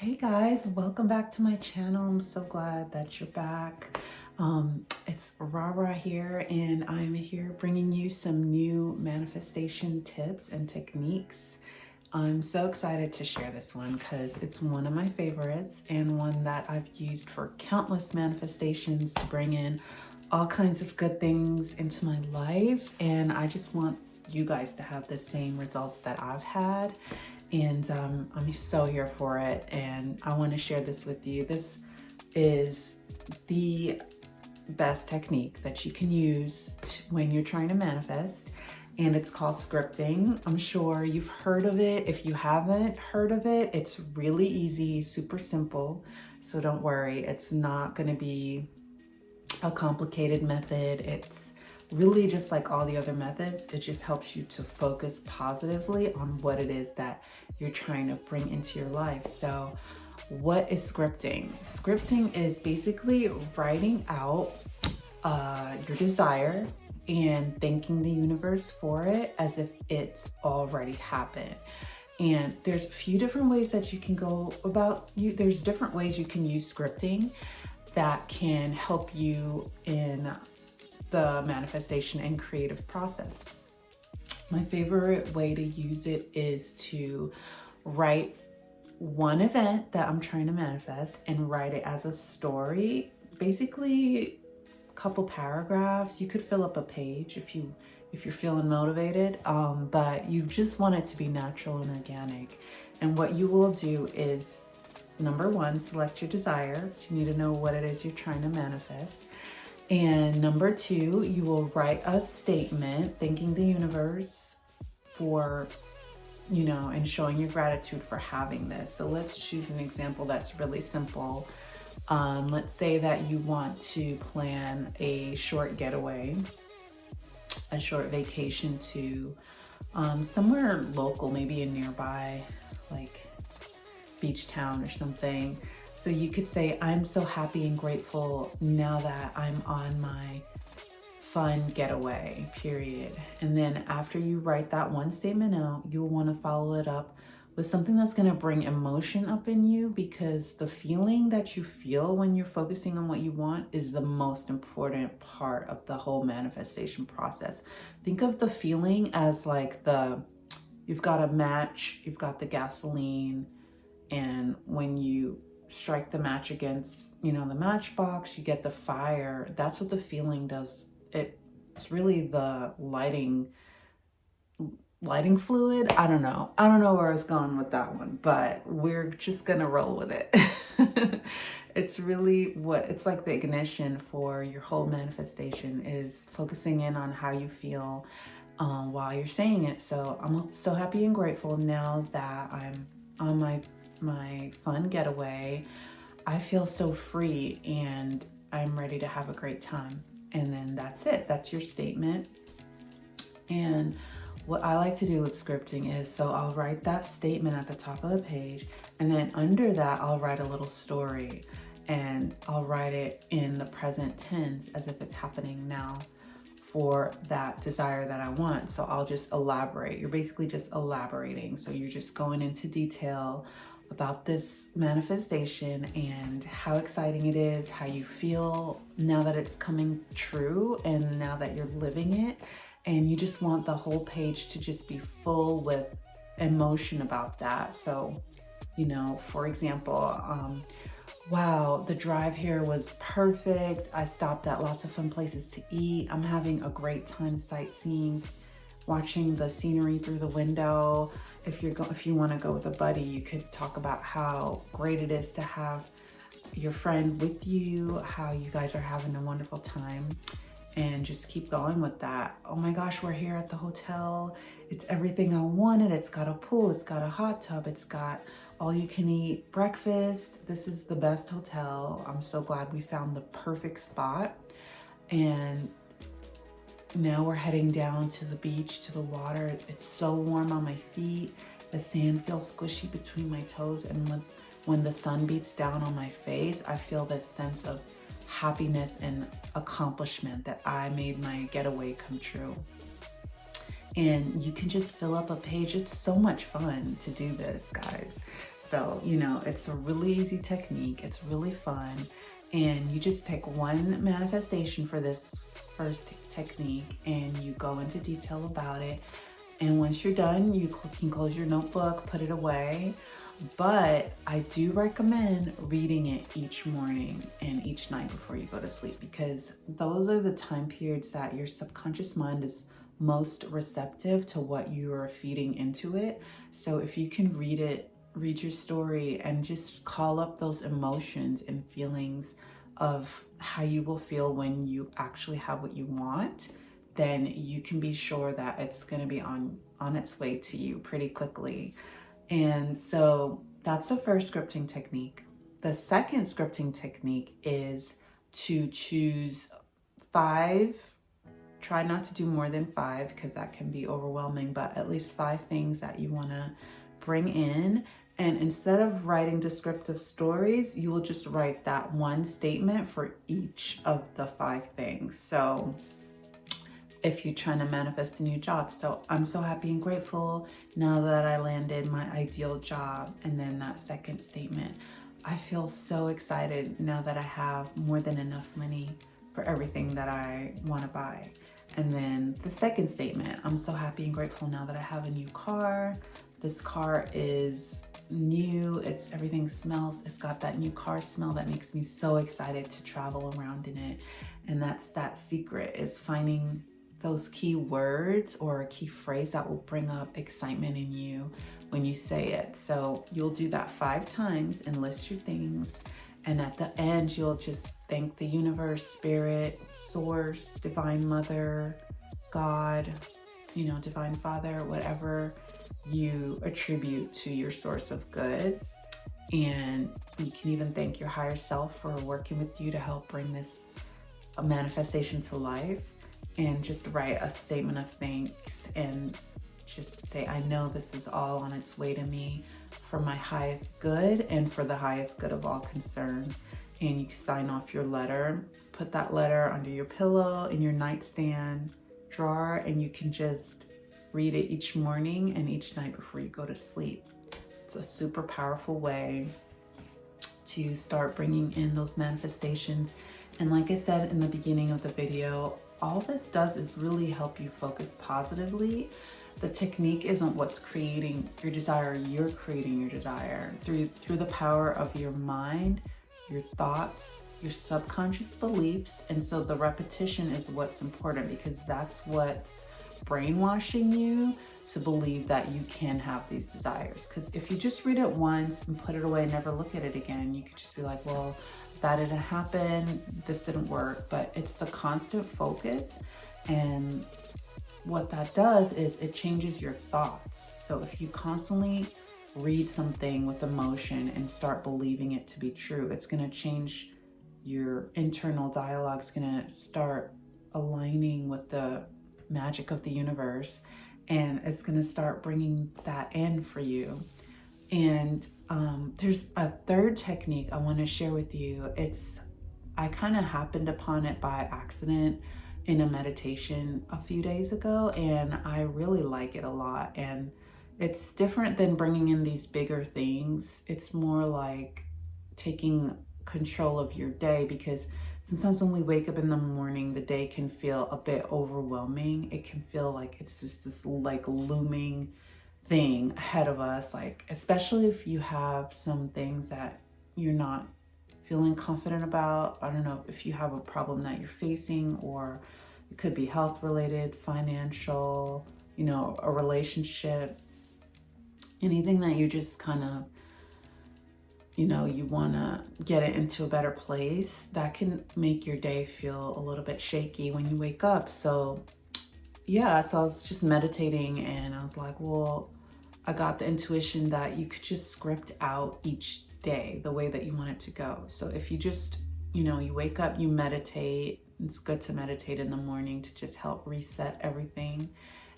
Hey guys, welcome back to my channel. I'm so glad that you're back. It's Rara here, and I'm here bringing you some new manifestation tips and techniques. I'm so excited to share this one because it's one of my favorites and one that I've used for countless manifestations to bring in all kinds of good things into my life. And I just want you guys to have the same results that I've had. And I'm so here for it, and I want to share this with you. This is the best technique that you can use when you're trying to manifest, and it's called scripting. I'm sure you've heard of it. If you haven't heard of it, it's really easy, super simple. So don't worry, it's not going to be a complicated method. It's really just like all the other methods. It just helps you to focus positively on what it is that you're trying to bring into your life. So what is scripting? Scripting is basically writing out your desire and thanking the universe for it as if it's already happened. And there's a few different ways that you can go about there's different ways you can use scripting that can help you in the manifestation and creative process. My favorite way to use it is to write one event that I'm trying to manifest and write it as a story, basically a couple paragraphs. You could fill up a page if you're feeling motivated, but you just want it to be natural and organic. And what you will do is, number one, select your desire. So you need to know what it is you're trying to manifest. And number two, you will write a statement thanking the universe for, and showing your gratitude for having this. So let's choose an example that's really simple. Let's say that you want to plan a short getaway, a short vacation to somewhere local, maybe a nearby, like beach town or something. So you could say, I'm so happy and grateful now that I'm on my fun getaway, period. And then after you write that one statement out, you'll want to follow it up with something that's going to bring emotion up in you, because the feeling that you feel when you're focusing on what you want is the most important part of the whole manifestation process. Think of the feeling as like you've got a match, you've got the gasoline, and when you strike the match against, the matchbox, you get the fire. That's what the feeling does. It's really the lighting fluid. I don't know where I was going with that one, but we're just gonna roll with it. It's really it's like the ignition for your whole manifestation is focusing in on how you feel while you're saying it. So I'm so happy and grateful now that I'm on my fun getaway. I feel so free and I'm ready to have a great time. And then that's it. That's your statement. And what I like to do with scripting is, so I'll write that statement at the top of the page, and then under that I'll write a little story, and I'll write it in the present tense as if it's happening now for that desire that I want. So I'll just elaborate. You're basically just elaborating. So you're just going into detail about this manifestation and how exciting it is, how you feel now that it's coming true and now that you're living it. And you just want the whole page to just be full with emotion about that. So, for example, wow, the drive here was perfect. I stopped at lots of fun places to eat. I'm having a great time sightseeing, watching the scenery through the window. If you want to go with a buddy, you could talk about how great it is to have your friend with you, how you guys are having a wonderful time, and just keep going with that. Oh my gosh, we're here at the hotel. It's everything I wanted. It's got a pool, it's got a hot tub, it's got all you can eat breakfast. This is the best hotel. I'm so glad we found the perfect spot. And now we're heading down to the beach, to the water. It's so warm on my feet. The sand feels squishy between my toes. And when the sun beats down on my face, I feel this sense of happiness and accomplishment that I made my getaway come true. And you can just fill up a page. It's so much fun to do this, guys. So, you know, it's a really easy technique. It's really fun. And you just pick one manifestation for this first technique and you go into detail about it. And once you're done, you can close your notebook, put it away. But I do recommend reading it each morning and each night before you go to sleep, because those are the time periods that your subconscious mind is most receptive to what you are feeding into it. So if you can read it, read your story, and just call up those emotions and feelings of how you will feel when you actually have what you want, then you can be sure that it's going to be on its way to you pretty quickly. And so that's the first scripting technique. The second scripting technique is to choose 5. Try not to do more than 5 because that can be overwhelming, but at least 5 things that you want to bring in. And instead of writing descriptive stories, you will just write that one statement for each of the 5 things. So if you're trying to manifest a new job, so I'm so happy and grateful now that I landed my ideal job. And then that second statement, I feel so excited now that I have more than enough money for everything that I want to buy. And then the second statement, I'm so happy and grateful now that I have a new car. This car is new, everything smells, it's got that new car smell that makes me so excited to travel around in it. And that's that secret, is finding those key words or a key phrase that will bring up excitement in you when you say it. So you'll do that 5 times and list your things. And at the end, you'll just thank the universe, spirit, source, divine mother, God, you know, divine father, whatever you attribute to your source of good. And you can even thank your higher self for working with you to help bring this manifestation to life. And just write a statement of thanks and just say, I know this is all on its way to me for my highest good and for the highest good of all concerned. And you can sign off your letter, put that letter under your pillow in your nightstand drawer, and you can just read it each morning and each night before you go to sleep. It's a super powerful way to start bringing in those manifestations. And like I said in the beginning of the video, all this does is really help you focus positively. The technique isn't what's creating your desire, you're creating your desire through the power of your mind, your thoughts, your subconscious beliefs. And so the repetition is what's important, because that's what's brainwashing you to believe that you can have these desires. Because if you just read it once and put it away and never look at it again, you could just be like, well, that didn't happen, this didn't work. But it's the constant focus, and what that does is it changes your thoughts. So if you constantly read something with emotion and start believing it to be true, it's going to change your internal dialogue. It's going to start aligning with the magic of the universe, and it's going to start bringing that in for you. And there's a third technique I want to share with you. I kind of happened upon it by accident in a meditation a few days ago, and I really like it a lot. And it's different than bringing in these bigger things. It's more like taking control of your day, because sometimes when we wake up in the morning, the day can feel a bit overwhelming. It can feel like it's just this like looming thing ahead of us, like especially if you have some things that you're not feeling confident about. I don't know if you have a problem that you're facing, or it could be health related, financial, you know, a relationship, anything that you just kind of, you know, you want to get it into a better place, that can make your day feel a little bit shaky when you wake up. So yeah, so I was just meditating and I was like, well, I got the intuition that you could just script out each day the way that you want it to go. So if you just, you know, you wake up, you meditate. It's good to meditate in the morning to just help reset everything.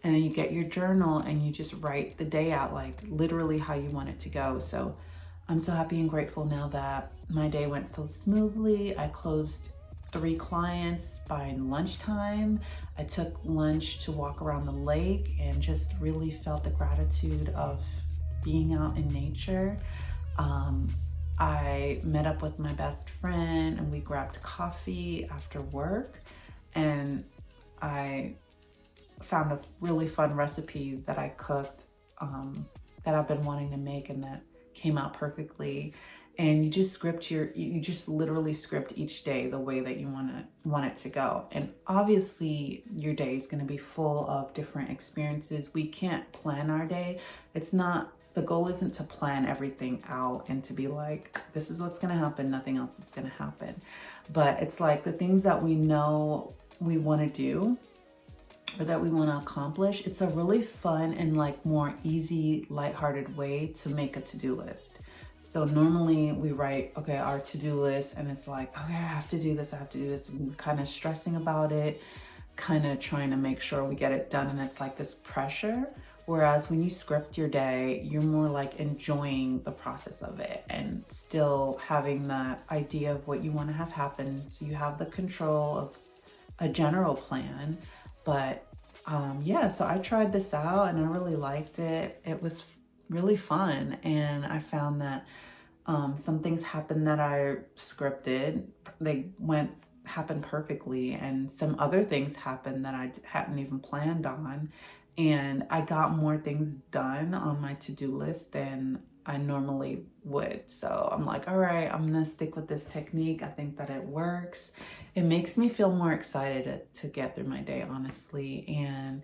And then you get your journal and you just write the day out, like literally how you want it to go. So I'm so happy and grateful now that my day went so smoothly. I closed 3 clients by lunchtime. I took lunch to walk around the lake and just really felt the gratitude of being out in nature. I met up with my best friend and we grabbed coffee after work, and I found a really fun recipe that I cooked that I've been wanting to make, and that came out perfectly. And you just literally script each day the way that you want it to go. And obviously your day is going to be full of different experiences. We can't plan our day. The goal isn't to plan everything out and to be like, this is what's going to happen, nothing else is going to happen. But it's like the things that we know we want to do or that we want to accomplish, it's a really fun and like more easy, lighthearted way to make a to-do list. So normally we write, okay, our to-do list, and it's like, okay, I have to do this, and we're kind of stressing about it, kind of trying to make sure we get it done, and it's like this pressure. Whereas when you script your day, you're more like enjoying the process of it and still having that idea of what you want to have happen. So you have the control of a general plan. But yeah, so I tried this out and I really liked it. It was really fun. And I found that some things happened that I scripted. Happened perfectly, and some other things happened that I hadn't even planned on, and I got more things done on my to-do list than I normally would. So I'm like, all right, I'm gonna stick with this technique. I think that it works. It makes me feel more excited to get through my day, honestly, and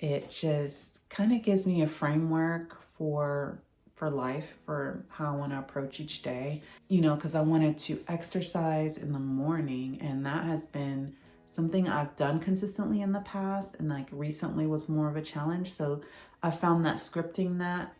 it just kind of gives me a framework for life, for how I want to approach each day, because I wanted to exercise in the morning, and that has been something I've done consistently in the past, and like recently was more of a challenge. So I found that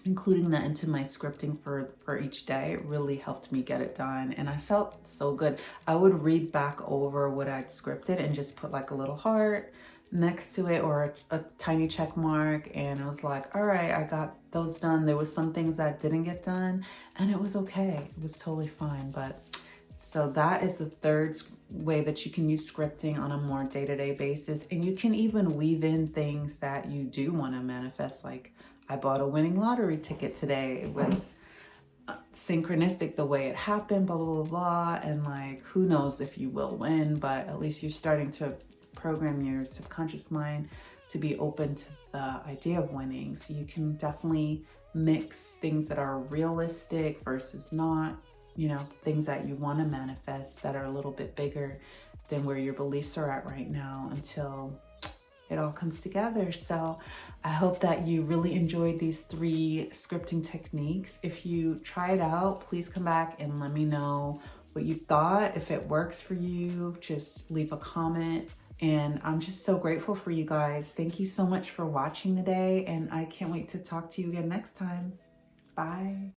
including that into my scripting for each day really helped me get it done, and I felt so good. I would read back over what I'd scripted and just put like a little heart next to it or a tiny check mark, and I was like, all right, I got those done. There was some things that didn't get done, and it was okay. It was totally fine. But so that is the third way that you can use scripting on a more day-to-day basis. And you can even weave in things that you do want to manifest. Like, I bought a winning lottery ticket today. It was synchronistic the way it happened, blah, blah, blah, blah. And like, who knows if you will win, but at least you're starting to program your subconscious mind to be open to the idea of winning. So you can definitely mix things that are realistic versus not, things that you want to manifest that are a little bit bigger than where your beliefs are at right now, until it all comes together. So I hope that you really enjoyed these 3 scripting techniques. If you try it out, please come back and let me know what you thought. If it works for you, just leave a comment. And I'm just so grateful for you guys. Thank you so much for watching today, and I can't wait to talk to you again next time. Bye.